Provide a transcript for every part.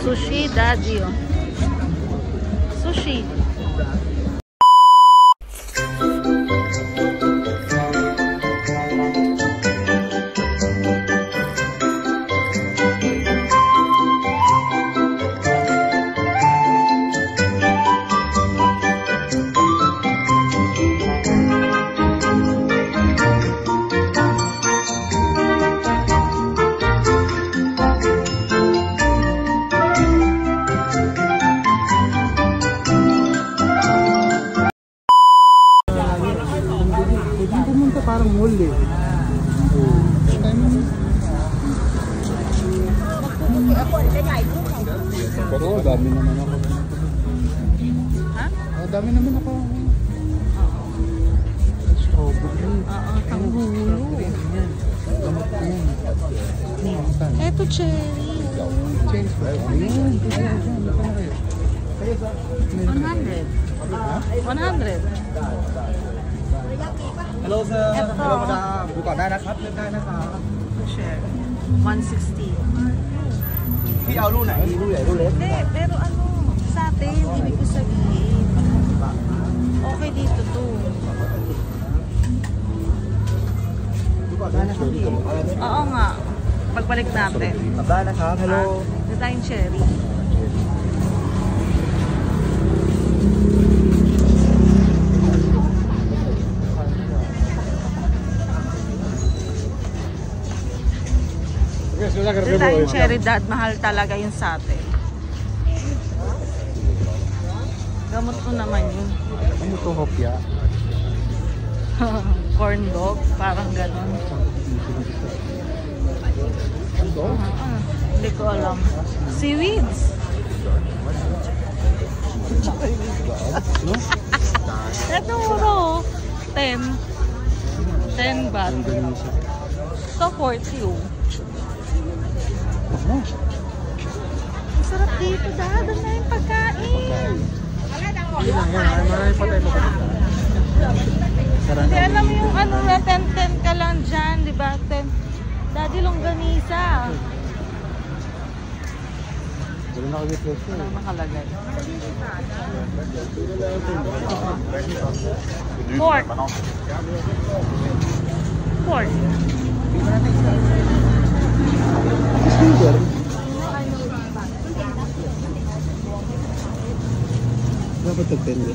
Sushi, daddy, oh. Sushi. Parang mall eh. Pero dami naman ako. Ha? Dami naman ako. Strawberry. Tanggulo. Eto cherry. Cherry. Ayun. 100. 100. Hello sir. Ito. Hello madam. Buka naนะครับเลือกได้นะครับ Share. 160. พี่เอาลูกไหนลูกใหญ่ลูกเล็ก Hindi, pero ano, sa atin, ibig ko sabihin. Okay dito to. บุกได้นะครับ Oo nga. Pagbalik natin. ทำได้นะครับ Hello. Ito tayong cherry. Ito tayong cherry, dad. Mahal talaga yun sa atin. Gamot ko naman yun. Ano to, hopya? Corn dog, parang ganon. Hindi ko alam. Seaweeds. Ito muro. 10. 10 baht. Ito 40 oh. Ang sarap dito, dad. Ang na yung pagkain. Marami pa tayo magkakita. Hindi, alam mo yung ano na 10-10 ka lang dyan, di ba? 10. Daddy, longganisa. Wala na kami presyo. Walang nakalagay. Pork. Pork. Silver. Dapat tagtende.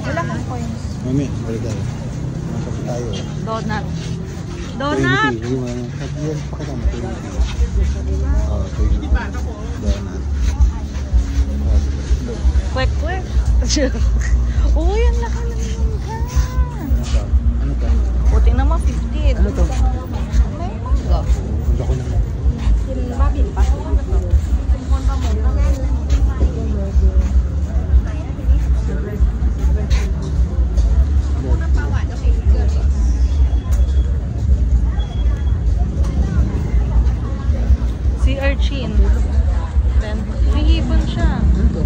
Wala kang coins. Mami, balik tayo. Masakit tayo. Donut. Donut! 20. Yung ano, yan, pakita mo. 20. Oo, 20. Donut. Kwek-kwek. Oo, yan nakalaman ka. Ano to? Puting naman 15. Ano to? May mangga. Wala ko naman. Mabin pa. Si Urchin. Then, may hipon siya. Ano to?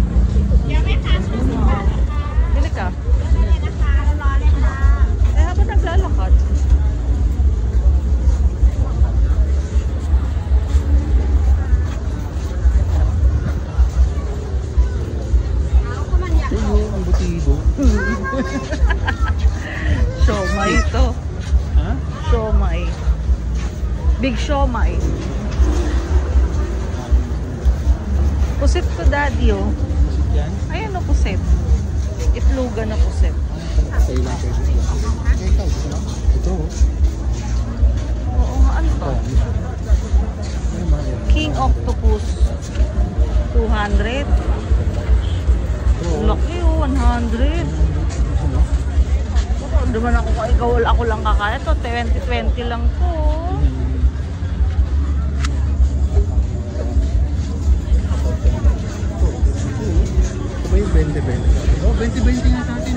Bili ka. Eh, habang naglalakad. Ayun, ang butido. Siomay ito. Ha? Siomay. Big siomay. Pusit ko, daddy, oh. Yan? Ayan o, pusit. Itlugan na pusit. Sa'yo lang kayo. Ikaw, gusto mo? Ito, oh. Oo nga, ano to? King Octopus. 200. Laki oh, 100. Duman ako kung ikaw, ako lang kakain. Ito, 20-20 lang to. Ito ba yung 20-20? Oo, 20-20 nga sa atin.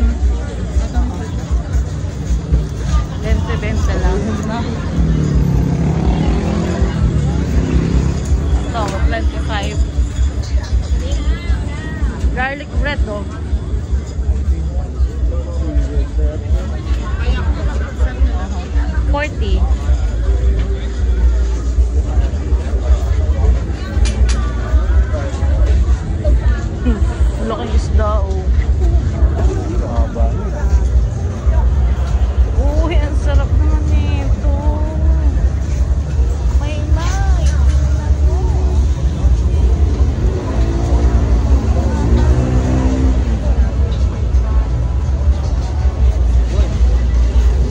20-20 lang. No? Ito, 25. Garlic bread, oh. 40. oh. Haba. Uy, ang sarap naman nito. May light.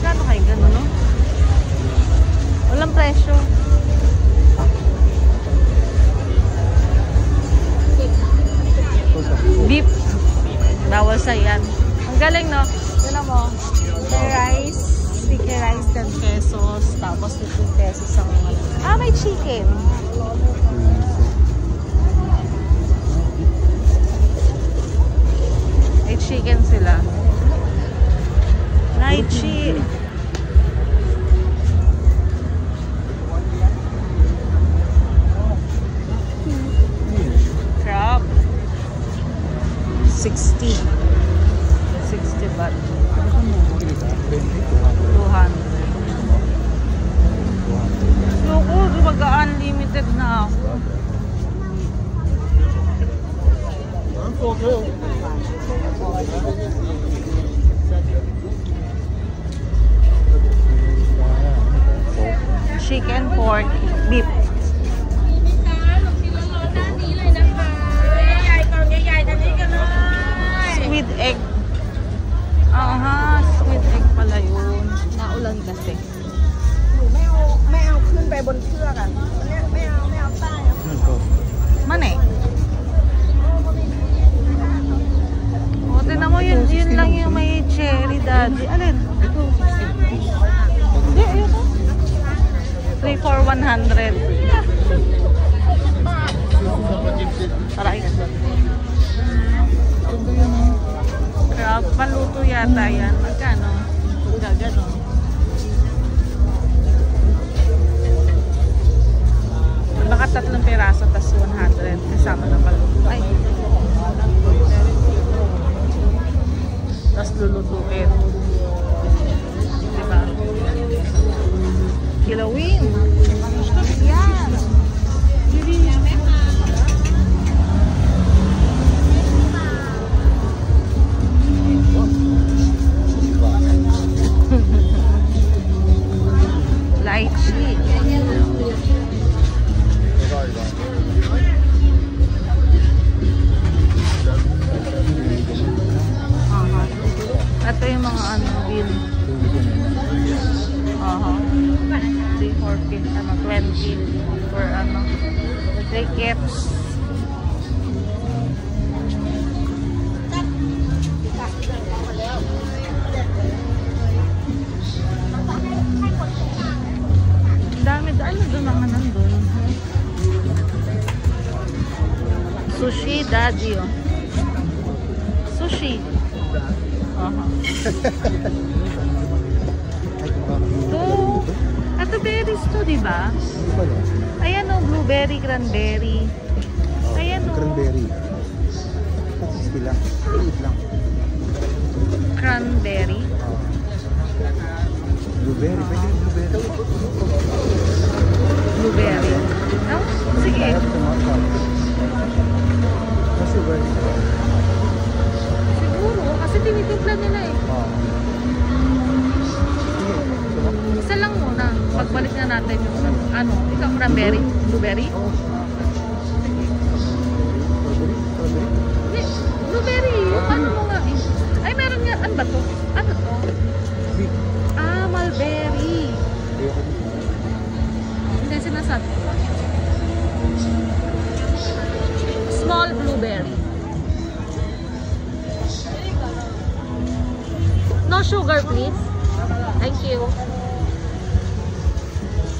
Gano'n kayo gano'n, no? Walang presyo. Beef. Bawal sa yan. Ang galing, no? Yun mo. Sticky rice 10 pesos. Tapos 15 pesos ang may chicken. May chicken sila. Lychee. Crab. 60 baht. 200. Loko, mag-unlimited na ako. Chicken, pork, beef. Squid egg. Squid egg pala yun. Naulan kasi. ไม่เอาขึ้นไปบนเครื่องอ่ะไม่เอาใต้อ่ะ Man eh. O, tinan mo yun lang yung may cherry, daddy. Alin? Ito. Hindi, ayoko. 3 for 100. Tara, crab, paluto yata yan. Magkano? Gagano. Baka 3 piraso, tas 100. Kasama na paluto. Ay. Tas lulutuin. Diba? Kilawin. Yan. Lychee. Ito yung mga bill. 3, 4, 20 for tickets. Dami, ano doon mga nandun? Sushi, daddy, oh. Sushi. Ito berries to, diba? Ayan o, blueberry, cranberry. Ayan o. Cranberry. 60 lang. 8 lang. Cranberry. Blueberry. Pwede yung blueberry. Blueberry. Oh, sige. Siguro, kasi tinitimpla nila eh. Isa lang muna. Pagbalik na natin yung ikaw cranberry, blueberry. Hindi, blueberry. Yung mo nga eh. Ay, meron nga. Ano ba to? Ano to? Mulberry. Hindi sinasabi. Small blueberry. No sugar, please. Thank you.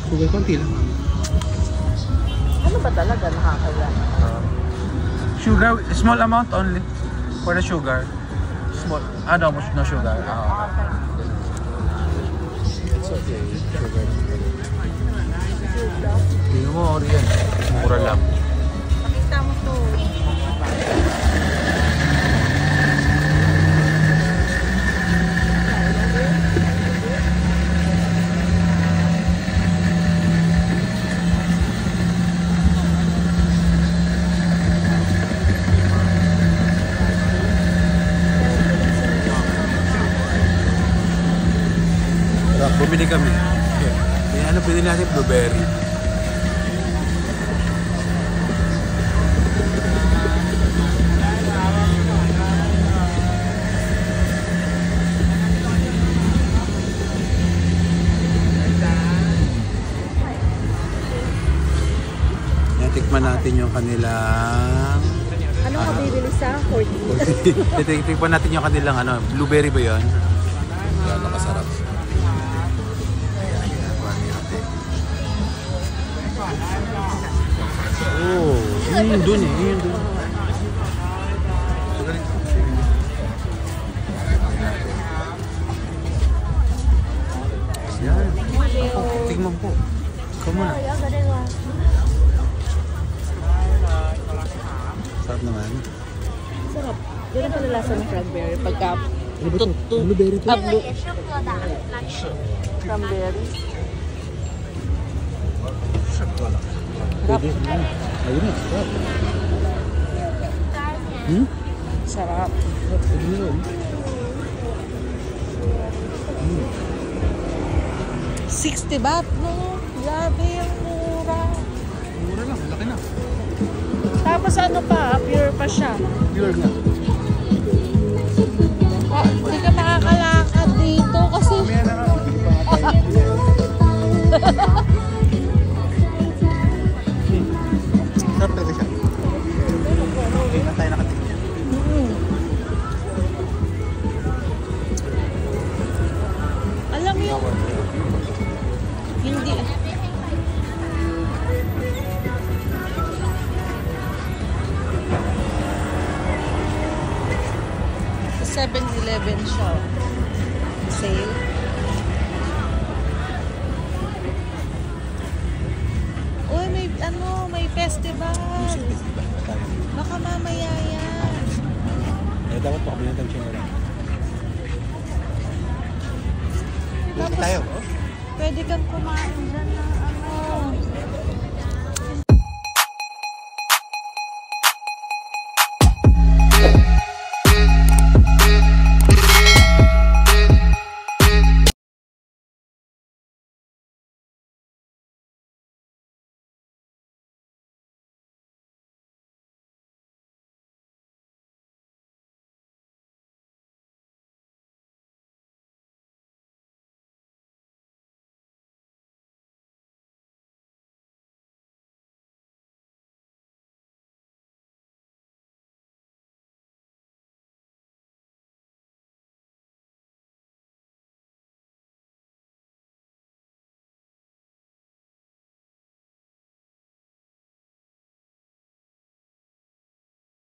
Sugar konti lang. Ano ba talaga nakakaya? Sugar, small amount only for the sugar. Small, no sugar. It's okay. Sugar. Tingnan mo, Orion. Mura lang. Pakita mo to. bibili kami. Ano pili natin? Blueberry. Tikman natin yung kanilang... Ano ka bibili sa 40? Tikman natin yung kanilang ano, blueberry ba yun? Yan, nakasarap. Oh, yun dun eh, yun dun. Yan. Ako, tingnan po. Ikaw muna. Sarap naman. Sarap. Yun ang palalasa ng cranberry. Pagka Blueberry to. cranberry. Pwede. Ayun na. Sarap. Pwede na yun. 60 baht, no? Grabe yung mura. Mura lang, laki na. Tapos ano pa, pure pa siya. Pure nga. Oh, hindi ka makakalakad dito kasi... Mamaya na nga, bibili pa nga tayo. Sarap talaga siya. Hindi na tayo nakatingin. Alam mo yung... Hindi. Sa 7-Eleven siya. Sale. Uy, may festival. Baka mamaya yan. Eh, dapat pa kami ng tansyon na lang. Tapos, tayo. pwede kang kumain dyan na